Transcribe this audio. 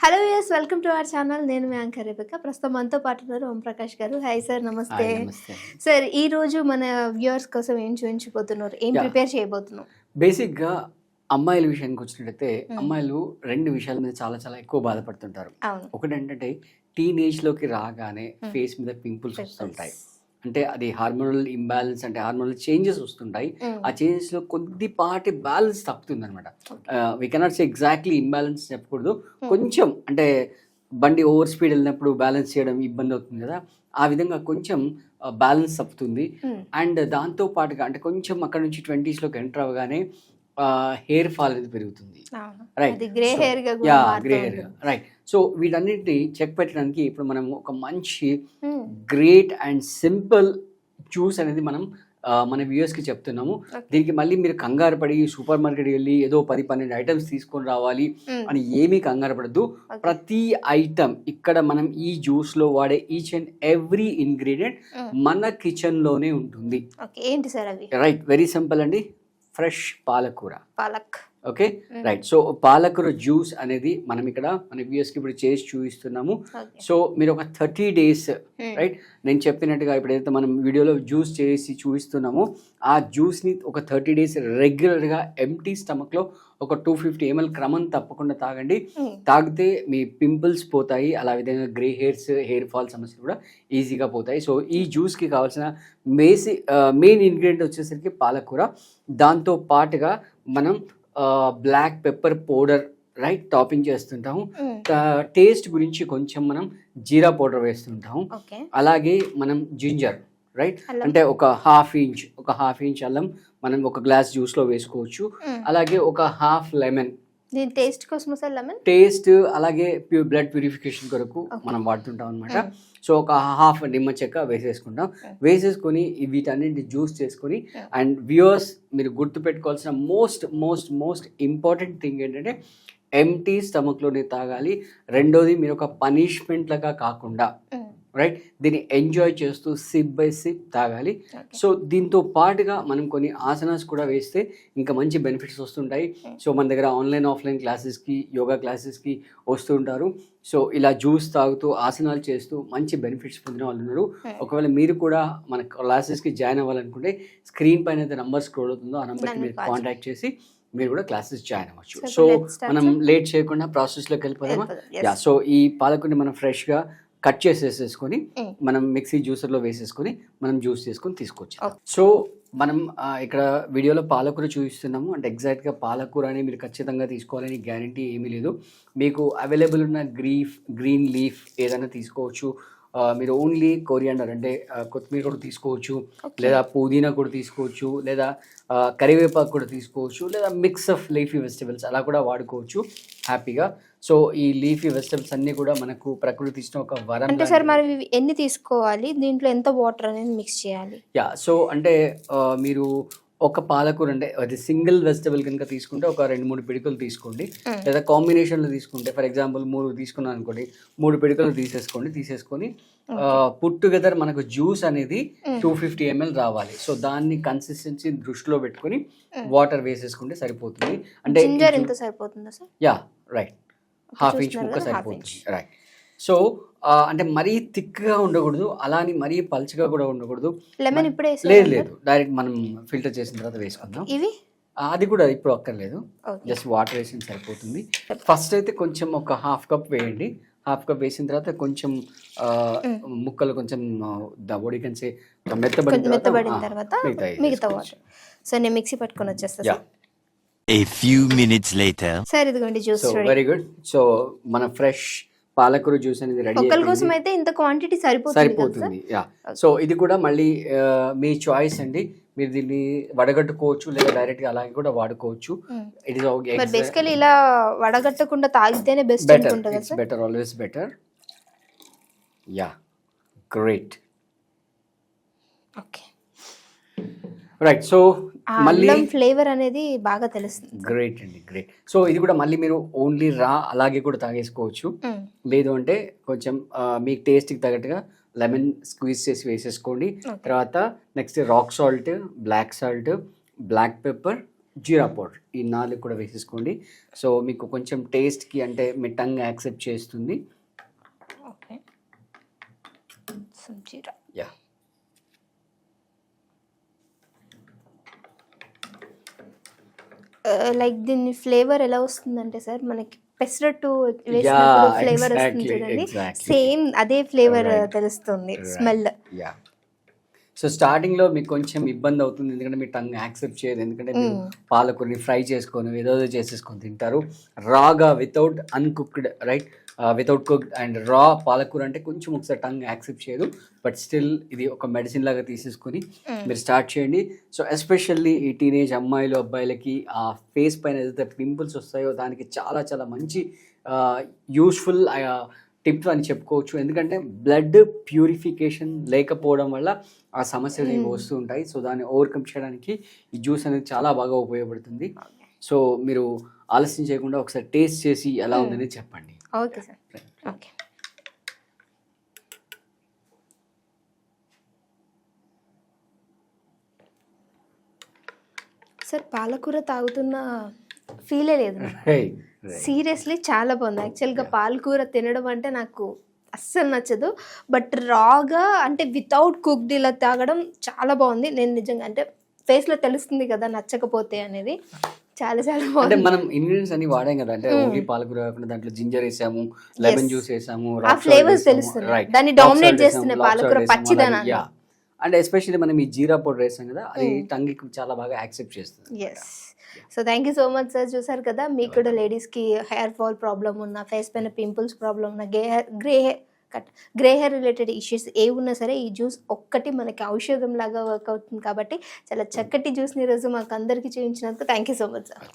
Hello yes welcome to our channel. నేను మీ anchor రేబిక. ప్రస్తుతం మనతో పాటు ఉన్నారు ఓం ప్రకాష్ గారు. హాయ్ సార్, నమస్తే. సార్, ఈ రోజు మన వ్యూవర్స్ కోసం ఏం చూపించబోతున్నారు, ఏం ప్రిపేర్ చేయబోతున్నాం? బేసిక్గా అమ్మాయిల విషయానికి వచ్చినట్టయితే అమ్మాయిలు రెండు విషయాల మీద చాలా చాలా ఎక్కువ బాధపడుతుంటారు. ఒకటి ఏంటంటే టీనేజ్లోకి రాగానే ఫేస్ మీద పింపుల్స్ వస్తుంటాయి. అంటే అది హార్మోనల్ ఇంబ్యాలెన్స్, అంటే హార్మోనల్ చేంజెస్ వస్తుంటాయి. ఆ చేంజెస్లో కొద్దిపాటి బ్యాలెన్స్ తప్పుతుంది అనమాట. We cannot say exactly imbalance చెప్పకూడదు. కొంచెం అంటే బండి ఓవర్ స్పీడ్ వెళ్ళినప్పుడు బ్యాలెన్స్ చేయడం ఇబ్బంది అవుతుంది కదా, ఆ విధంగా కొంచెం బ్యాలెన్స్ తప్పుతుంది. అండ్ దాంతో పాటుగా అంటే కొంచెం అక్కడ నుంచి 20స్లోకి ఎంటర్ అవ్వగానే హెయిర్ ఫాల్ అనేది పెరుగుతుంది. Right, grey hair right. So వీటన్నిటిని చెక్ పెట్టడానికి ఇప్పుడు మనం ఒక మంచి గ్రేట్ అండ్ సింపుల్ జ్యూస్ అనేది మనం మన వ్యూయర్స్కి చెప్తున్నాము. దీనికి మళ్ళీ మీరు కంగారు పడి సూపర్ మార్కెట్ వెళ్ళి ఏదో 10-12 ఐటమ్స్ తీసుకొని రావాలి అని ఏమీ కంగారు పడద్దు. ప్రతి ఐటమ్ ఇక్కడ మనం ఈ జ్యూస్లో వాడే ఈచ్ అండ్ ఎవ్రీ ఇంగ్రీడియంట్ మన కిచెన్లోనే ఉంటుంది. ఏంటి సార్ అవి? రైట్, వెరీ సింపుల్ అండి. ఫ్రెష్ పాలకూర, ఓకే రైట్. సో పాలకూర జ్యూస్ అనేది మనం ఇక్కడ మన వ్యూయర్స్కి ఇప్పుడు చేసి చూపిస్తున్నాము. సో మీరు ఒక 30 days రైట్, నేను చెప్పినట్టుగా ఇప్పుడు ఏదైతే మనం వీడియోలో జ్యూస్ చేసి చూపిస్తున్నామో ఆ జ్యూస్ని ఒక 30 days రెగ్యులర్గా ఎంటీ స్టమక్లో ఒక 250 ml క్రమం తప్పకుండా తాగండి. తాగితే మీ పింపుల్స్ పోతాయి, అలా విధంగా గ్రే హెయిర్స్, హెయిర్ ఫాల్ సమస్యలు కూడా ఈజీగా పోతాయి. సో ఈ జ్యూస్కి కావాల్సిన మెయిన్ ఇంగ్రీడియంట్ వచ్చేసరికి పాలకూర. దాంతో పాటుగా మనం black pepper powder right topping చేస్తుంటాము. టేస్ట్ గురించి కొంచెం మనం జీరా పౌడర్ వేస్తుంటాము. అలాగే మనం జింజర్ రైట్, అంటే ఒక హాఫ్ ఇంచ్ అల్లం మనం ఒక గ్లాస్ జ్యూస్లో వేసుకోవచ్చు. అలాగే ఒక హాఫ్ లెమన్ టేస్ట్ కోసం, టేస్ట్ అలాగే బ్లడ్ ప్యూరిఫికేషన్ కొరకు మనం వాడుతుంటాం అనమాట. సో ఒక హాఫ్ నిమ్మ చెక్క వేసేసుకుంటాం. వేసేసుకొని వీటన్నింటి జ్యూస్ చేసుకొని, అండ్ వ్యూవర్స్ మీరు గుర్తుపెట్టుకోవాల్సిన మోస్ట్ ఇంపార్టెంట్ థింగ్ ఏంటంటే ఎంటీ స్టమక్లోనే తాగాలి. రెండోది మీరు ఒక పనిష్మెంట్ లాగా కాకుండా రైట్ దీన్ని ఎంజాయ్ చేస్తూ సిప్ బై సిప్ తాగాలి. సో దీంతో పాటుగా మనం కొన్ని ఆసనాస్ కూడా వేస్తే ఇంకా మంచి బెనిఫిట్స్ వస్తుంటాయి. సో మన దగ్గర ఆఫ్లైన్ క్లాసెస్కి, యోగా క్లాసెస్కి వస్తుంటారు. సో ఇలా జ్యూస్ తాగుతూ ఆసనాలు చేస్తూ మంచి బెనిఫిట్స్ పొందిన వాళ్ళు ఉన్నారు. ఒకవేళ మీరు కూడా మన క్లాసెస్కి జాయిన్ అవ్వాలనుకుంటే స్క్రీన్ పైన అయితే నంబర్ స్క్రోల్ అవుతుందో ఆ నెంబర్కి మీరు కాంటాక్ట్ చేసి మీరు కూడా క్లాసెస్ జాయిన్ అవ్వచ్చు. సో మనం లేట్ చేయకుండా ప్రాసెస్లోకి వెళ్ళిపోదామా? యా, సో ఈ పాలకుని మనం ఫ్రెష్గా కట్ చేసేసుకొని మనం మిక్సీ జ్యూసర్లో వేసేసుకొని మనం జ్యూస్ చేసుకొని తీసుకోవచ్చు. సో మనం ఇక్కడ వీడియోలో పాలకూర చూపిస్తున్నాము. అంటే ఎగ్జాక్ట్గా పాలకూర అని మీరు ఖచ్చితంగా తీసుకోవాలని గ్యారంటీ ఏమీ లేదు. మీకు అవైలబుల్ ఉన్న గ్రీన్ లీఫ్ ఏదైనా తీసుకోవచ్చు. మీరు ఓన్లీ కొరియాండర్ అంటే కొత్తిమీర కూడా తీసుకోవచ్చు, లేదా పుదీనా కూడా తీసుకోవచ్చు, లేదా కరివేపాకు కూడా తీసుకోవచ్చు, లేదా మిక్స్ ఆఫ్ లీఫీ వెజిటబుల్స్ అలా కూడా వాడుకోవచ్చు హ్యాపీగా. సో ఈ లీఫీ వెజిటబుల్స్ అన్నీ కూడా మనకు ప్రకృతి ఇచ్చిన ఒక వరం. అంటే సార్ మరి ఎన్ని తీసుకోవాలి, దీంట్లో ఎంత వాటర్ అనేది మిక్స్ చేయాలి? యా, సో అంటే మీరు ఒక పాలకూర అంటే అది సింగిల్ వెజిటబుల్ కనుక తీసుకుంటే ఒక 2-3 పిడికలు తీసుకోండి. లేదా కాంబినేషన్లో తీసుకుంటే ఫర్ ఎగ్జాంపుల్ 3 తీసుకున్నాను అనుకోండి, 3 పిడికలు తీసేసుకొని పుట్ టుగెదర్ మనకు జ్యూస్ అనేది 250 ml రావాలి. సో దాన్ని కన్సిస్టెన్సీ దృష్టిలో పెట్టుకొని వాటర్ వేసేసుకుంటే సరిపోతుంది. అంటే ఎంత సరిపోతుందా sir? Yeah right, half inch ముక్క సరిపోతుంది. రైట్. సో అంటే మరీ థిక్గా ఉండకూడదు, అలా అని మరీ పల్చగా కూడా ఉండకూడదు. లెమన్ ఇప్పుడే లేదు, డైరెక్ట్ మనం ఫిల్టర్ చేసిన తర్వాత వేసుకుందాం. ఇవి అది కూడా ఇప్పుడు అక్కర్లేదు, జస్ట్ వాటర్ వేసిన సరిపోతుంది. ఫస్ట్ అయితే కొంచెం ఒక హాఫ్ కప్ వేయండి. హాఫ్ కప్ వేసిన తర్వాత కొంచెం ముక్కలు కొంచెం మెత్తబడిన తర్వాత మిగతా వాటర్. సో నేను మిక్సీ పట్టుకొని వచ్చేస్తా. A few minutes later. సరే, ఇదిగోండి జ్యూస్. Very good. సో మన ఫ్రెష్ పాలకూర జ్యూస్ అనేది రెడీ. ఒక్కల కోసం అయితే ఇంత క్వాంటిటీ సరిపోతుంది. యా, సో ఇది కూడా మళ్ళీ మీ చాయిస్ అండి. మీరు దీన్ని వడగట్టుకోవచ్చు, లేదా డైరెక్ట్ గా అలాగే కూడా వాడుకోవచ్చు. ఇట్ ఇస్ బేసికల్లీ ఇలా వడగట్టకుండా తాగితేనే బెస్ట్ అనుకుంటా కదా sir? Better, always better. Yeah, great. Okay right. So మళ్ళీ ఫ్లేవర్ అనేది బాగా తెలుస్తుంది. గ్రేట్ అండి, గ్రేట్. సో ఇది కూడా మళ్ళీ మీరు ఓన్లీ అలాగే కూడా తాగేసుకోవచ్చు. లేదు అంటే కొంచెం మీ టేస్ట్కి తగ్గట్టుగా లెమన్ స్క్వీజ్ చేసి వేసేసుకోండి. తర్వాత next rock salt, black salt, black pepper jeera powder ఈ 4 కూడా వేసేసుకోండి. సో మీకు కొంచెం టేస్ట్కి అంటే మీ టంగ్ యాక్సెప్ట్ చేస్తుంది. ఓకే, జీరా. యా, లైక్ దీని ఫ్లేవర్ ఎలా వస్తుందంటే సార్, మనకి పెసరట్టు వేసినప్పుడు ఫ్లేవర్ వస్తుంది చూడండి, సేమ్ అదే ఫ్లేవర్ తెలుస్తుంది, స్మెల్. యా, సో స్టార్టింగ్లో మీకు కొంచెం ఇబ్బంది అవుతుంది, ఎందుకంటే మీ టంగ్ యాక్సెప్ట్ చేయదు, ఎందుకంటే మీరు పాలకూరని ఫ్రై చేసుకొని ఏదో చేసేసుకొని తింటారు రాగా, without uncooked, right, without cooked and రా పాలకూర అంటే కొంచెం ఒకసారి టంగ్ యాక్సెప్ట్ చేయదు. బట్ స్టిల్ ఇది ఒక మెడిసిన్ లాగా తీసేసుకొని మీరు స్టార్ట్ చేయండి. సో ఎస్పెషల్లీ ఈ టీనేజ్ అమ్మాయిలు అబ్బాయిలకి ఆ ఫేస్ పైన ఏదైతే పింపుల్స్ వస్తాయో దానికి చాలా చాలా మంచి యూస్ఫుల్ టిప్ అని చెప్పుకోవచ్చు. ఎందుకంటే బ్లడ్ ప్యూరిఫికేషన్ లేకపోవడం వల్ల ఆ సమస్యలు ఇవి వస్తూ ఉంటాయి. సో దాన్ని ఓవర్కమ్ చేయడానికి ఈ జ్యూస్ అనేది చాలా బాగా ఉపయోగపడుతుంది. సో మీరు ఆలస్యం చేయకుండా ఒకసారి టేస్ట్ చేసి ఎలా ఉందని చెప్పండి. Okay sir. ఓకే సార్, పాలకూర తాగుతున్న ఫీలే లేదు సీరియస్లీ, చాలా బాగుంది. యాక్చువల్గా పాలకూర తినడం అంటే నాకు అస్సలు నచ్చదు, బట్ రాగా అంటే వితౌట్ కుక్డ్ ఇలా తాగడం చాలా బాగుంది. నేను నిజంగా అంటే ఫేస్లో తెలుస్తుంది కదా నచ్చకపోతే అనేది, చాలా చాలా అంటే బాగుంది. మనం ఇంగ్రీడియంట్స్ అన్ని వాడాం కదా, అంటే ఓన్లీ పాలకూర కాకుండా దాంట్లో జింజర్ వేసాము, లెమన్ జ్యూస్ వేసాము, ఆ ఫ్లేవర్స్ తెలుస్తున్నాయి, దాన్ని డామినేట్ చేస్తున్నాయి పాలకూర పచ్చిదనాన్ని. అండ్ ఎస్పెషల్లీ మనం ఈ జీరా పౌడర్ వేసాం కదా, అది టంగ్కి చాలా బాగా యాక్సెప్ట్ చేస్తుంది. Yes. So thank you so much sir. చూసారు కదా, మీకు కూడా లేడీస్కి హెయిర్ ఫాల్ ప్రాబ్లమ్ ఉన్న, ఫేస్ పైన పింపుల్స్ ప్రాబ్లమ్ ఉన్న, గ్రే హెయిర్ రిలేటెడ్ ఇష్యూస్ ఏ ఉన్నా సరే ఈ జ్యూస్ ఒక్కటి మనకి ఔషధం లాగా వర్క్ అవుతుంది. కాబట్టి చాలా చక్కటి జ్యూస్ని ఈరోజు మాకు అందరికీ చూపించినందుకు thank you so much sir.